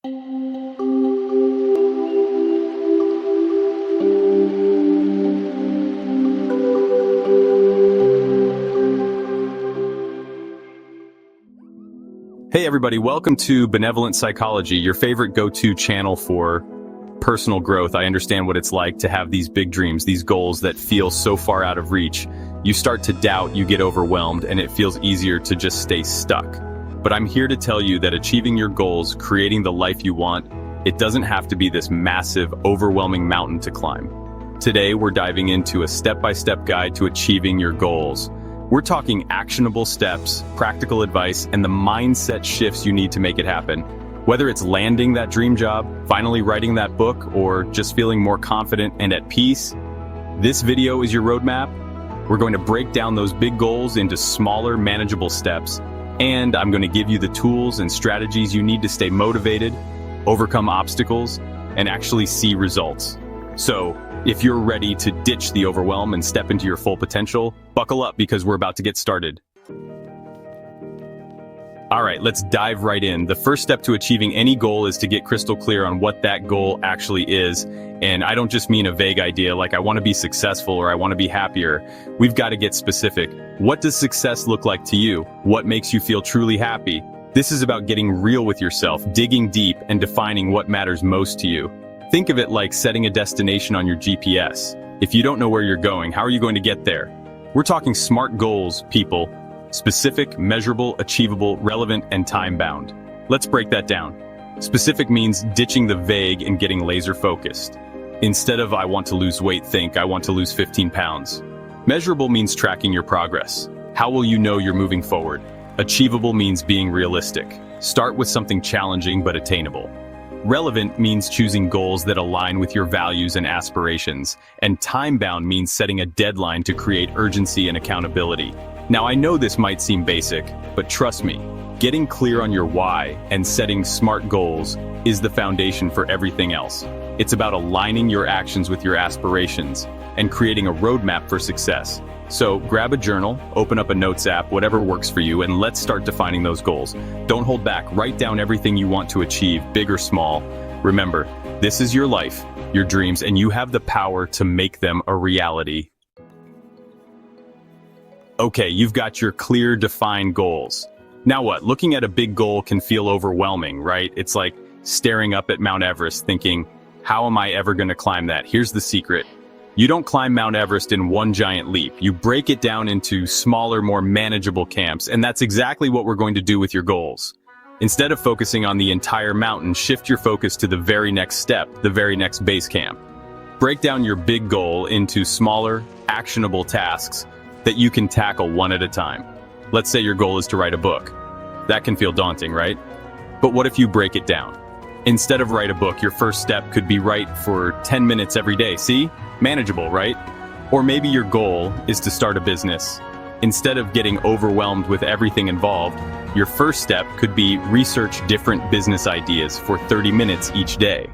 Hey everybody, welcome to Benevolent Psychology, your favorite go-to channel for personal growth. I understand what it's like to have these big dreams, these goals that feel so far out of reach. You start to doubt, you get overwhelmed, and it feels easier to just stay stuck. But I'm here to tell you that achieving your goals, creating the life you want, it doesn't have to be this massive, overwhelming mountain to climb. Today, we're diving into a step-by-step guide to achieving your goals. We're talking actionable steps, practical advice, and the mindset shifts you need to make it happen. Whether it's landing that dream job, finally writing that book, or just feeling more confident and at peace, this video is your roadmap. We're going to break down those big goals into smaller, manageable steps, and I'm going to give you the tools and strategies you need to stay motivated, overcome obstacles, and actually see results. So, if you're ready to ditch the overwhelm and step into your full potential, buckle up because we're about to get started. All right, let's dive right in. The first step to achieving any goal is to get crystal clear on what that goal actually is. And I don't just mean a vague idea like I want to be successful or I want to be happier. We've got to get specific. What does success look like to you? What makes you feel truly happy? This is about getting real with yourself, digging deep, and defining what matters most to you. Think of it like setting a destination on your GPS. If you don't know where you're going, how are you going to get there? We're talking SMART goals, people. Specific, measurable, achievable, relevant, and time-bound. Let's break that down. Specific means ditching the vague and getting laser-focused. Instead of I want to lose weight, think I want to lose 15 pounds. Measurable means tracking your progress. How will you know you're moving forward? Achievable means being realistic. Start with something challenging but attainable. Relevant means choosing goals that align with your values and aspirations, and time-bound means setting a deadline to create urgency and accountability. Now, I know this might seem basic, but trust me, getting clear on your why and setting SMART goals is the foundation for everything else. It's about aligning your actions with your aspirations and creating a roadmap for success. So grab a journal, open up a notes app, whatever works for you, and let's start defining those goals. Don't hold back. Write down everything you want to achieve, big or small. Remember, this is your life, your dreams, and you have the power to make them a reality. Okay, you've got your clear, defined goals. Now what? Looking at a big goal can feel overwhelming, right? It's like staring up at Mount Everest thinking, how am I ever going to climb that? Here's the secret. You don't climb Mount Everest in one giant leap. You break it down into smaller, more manageable camps, and that's exactly what we're going to do with your goals. Instead of focusing on the entire mountain, shift your focus to the very next step, the very next base camp. Break down your big goal into smaller, actionable tasks that you can tackle one at a time. Let's say your goal is to write a book. That can feel daunting, right? But what if you break it down? Instead of write a book, your first step could be write for 10 minutes every day. See? Manageable, right? Or maybe your goal is to start a business. Instead of getting overwhelmed with everything involved, your first step could be research different business ideas for 30 minutes each day.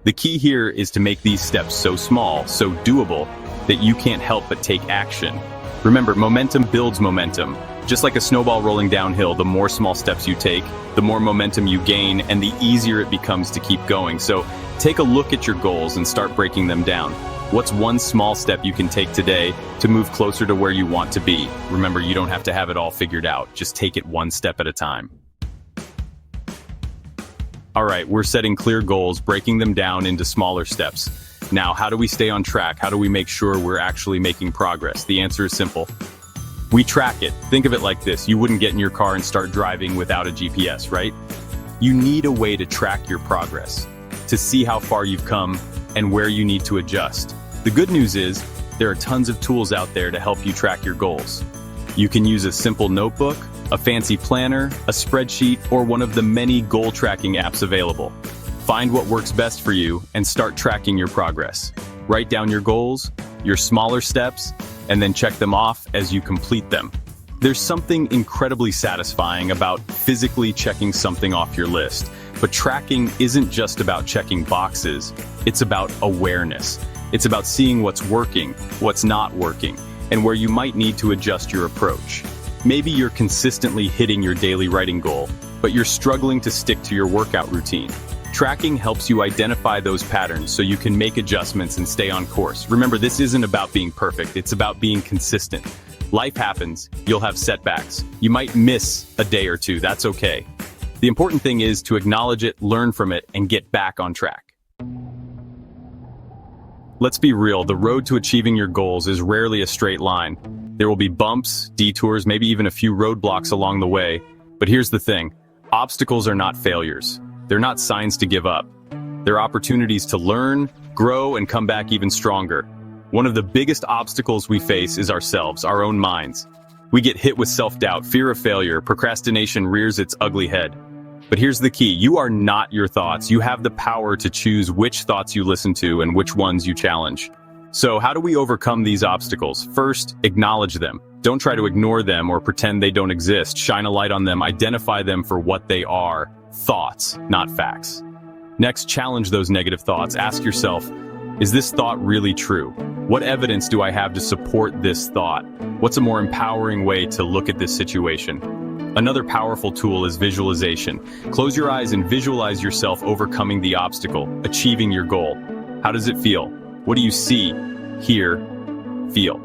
The key here is to make these steps so small, so doable, that you can't help but take action. Remember, momentum builds momentum. Just like a snowball rolling downhill, the more small steps you take, the more momentum you gain, and the easier it becomes to keep going. So take a look at your goals and start breaking them down. What's one small step you can take today to move closer to where you want to be? Remember, you don't have to have it all figured out. Just take it one step at a time. All right, we're setting clear goals, breaking them down into smaller steps. Now, how do we stay on track? How do we make sure we're actually making progress? The answer is simple. We track it. Think of it like this. You wouldn't get in your car and start driving without a GPS, right? You need a way to track your progress, to see how far you've come and where you need to adjust. The good news is, there are tons of tools out there to help you track your goals. You can use a simple notebook, a fancy planner, a spreadsheet, or one of the many goal tracking apps available. Find what works best for you and start tracking your progress. Write down your goals, your smaller steps, and then check them off as you complete them. There's something incredibly satisfying about physically checking something off your list. But tracking isn't just about checking boxes, it's about awareness. It's about seeing what's working, what's not working, and where you might need to adjust your approach. Maybe you're consistently hitting your daily writing goal, but you're struggling to stick to your workout routine. Tracking helps you identify those patterns so you can make adjustments and stay on course. Remember, this isn't about being perfect, it's about being consistent. Life happens, you'll have setbacks. You might miss a day or two, that's okay. The important thing is to acknowledge it, learn from it, and get back on track. Let's be real, the road to achieving your goals is rarely a straight line. There will be bumps, detours, maybe even a few roadblocks along the way. But here's the thing, obstacles are not failures. They're not signs to give up. They're opportunities to learn, grow, and come back even stronger. One of the biggest obstacles we face is ourselves, our own minds. We get hit with self-doubt, fear of failure, procrastination rears its ugly head. But here's the key, you are not your thoughts. You have the power to choose which thoughts you listen to and which ones you challenge. So how do we overcome these obstacles? First, acknowledge them. Don't try to ignore them or pretend they don't exist. Shine a light on them, identify them for what they are, thoughts, not facts. Next, challenge those negative thoughts. Ask yourself, is this thought really true? What evidence do I have to support this thought? What's a more empowering way to look at this situation? Another powerful tool is visualization. Close your eyes and visualize yourself overcoming the obstacle, achieving your goal. How does it feel? What do you see, hear, feel?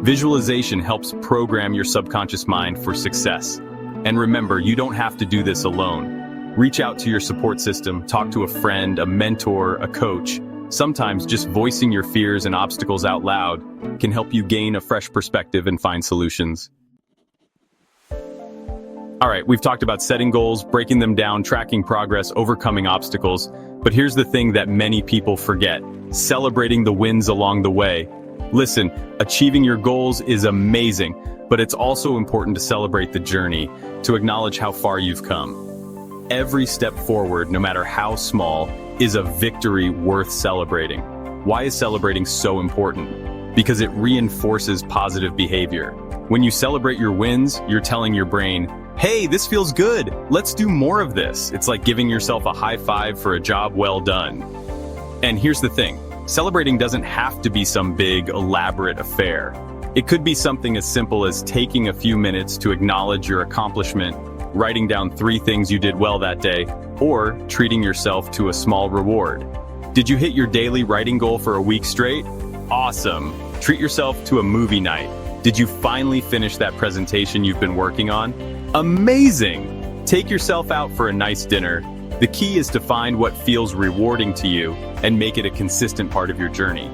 Visualization helps program your subconscious mind for success. And remember, you don't have to do this alone. Reach out to your support system, talk to a friend, a mentor, a coach. Sometimes just voicing your fears and obstacles out loud can help you gain a fresh perspective and find solutions. All right, we've talked about setting goals, breaking them down, tracking progress, overcoming obstacles. But here's the thing that many people forget, celebrating the wins along the way. Listen, achieving your goals is amazing, but it's also important to celebrate the journey, to acknowledge how far you've come. Every step forward, no matter how small, is a victory worth celebrating. Why is celebrating so important? Because it reinforces positive behavior. When you celebrate your wins, you're telling your brain, hey, this feels good, let's do more of this. It's like giving yourself a high five for a job well done. And here's the thing, celebrating doesn't have to be some big, elaborate affair. It could be something as simple as taking a few minutes to acknowledge your accomplishment, writing down 3 things you did well that day, or treating yourself to a small reward. Did you hit your daily writing goal for a week straight? Awesome. Treat yourself to a movie night. Did you finally finish that presentation you've been working on? Amazing! Take yourself out for a nice dinner. The key is to find what feels rewarding to you and make it a consistent part of your journey.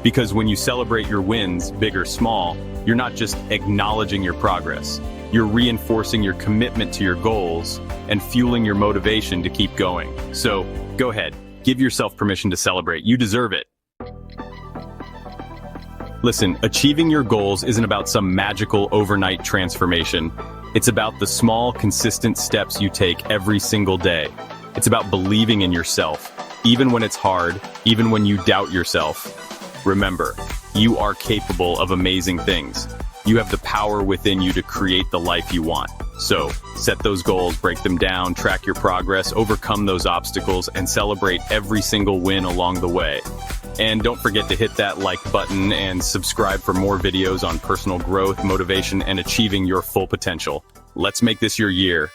Because when you celebrate your wins, big or small, you're not just acknowledging your progress. You're reinforcing your commitment to your goals and fueling your motivation to keep going. So, go ahead, give yourself permission to celebrate. You deserve it. Listen, achieving your goals isn't about some magical overnight transformation. It's about the small, consistent steps you take every single day. It's about believing in yourself, even when it's hard, even when you doubt yourself. Remember, you are capable of amazing things. You have the power within you to create the life you want. So, set those goals, break them down, track your progress, overcome those obstacles, and celebrate every single win along the way. And don't forget to hit that like button and subscribe for more videos on personal growth, motivation, and achieving your full potential. Let's make this your year.